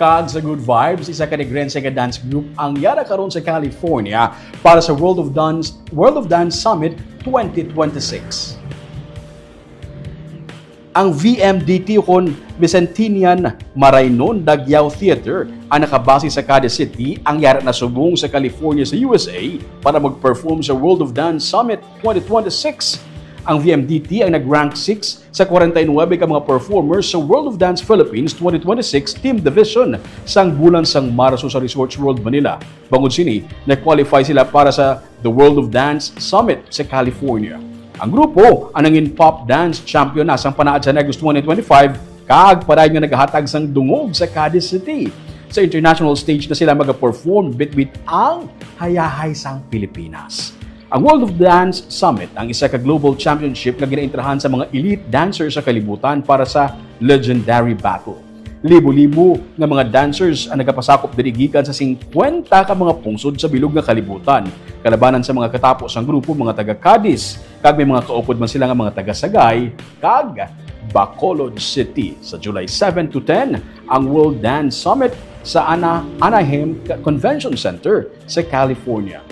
Kag sa Good Vibes, isa ka Negrense nga dance group ang yara karon sa California para sa World of Dance Summit 2026. Ang VMDT kon Vicentinian Marainon Dagyao Theater ang nakabase sa Cadiz City ang yara na subong sa California sa USA para mag-perform sa World of Dance Summit 2026. Ang VMDT ay nag-rank 6 sa 49 ka mga performers sa World of Dance Philippines 2026 Team Division sang bulan sang Marso sa Resorts World Manila. Bangod sini, nag-qualify sila para sa The World of Dance Summit sa California. Ang grupo ang nangin pop dance champion na sang panaad sa Negos 2025 kag paray nga naghatag sang dungog sa Cadiz City. Sa international stage na sila mag-perform bitbit ang hayahay sang Pilipinas. Ang World of Dance Summit ang isa ka global championship na ginaintrahan sa mga elite dancers sa kalibutan para sa legendary battle. Libo-libo nga mga dancers ang nagapasakop diri gikan sa 50 ka mga pungsod sa bilog nga kalibutan. Kalabanan sa mga katapos ang grupo mga taga Cadiz, kag may mga kaupod man sila nga mga taga Sagay, kag Bacolod City. Sa July 7 to 10 ang World Dance Summit sa Anaheim Convention Center sa California.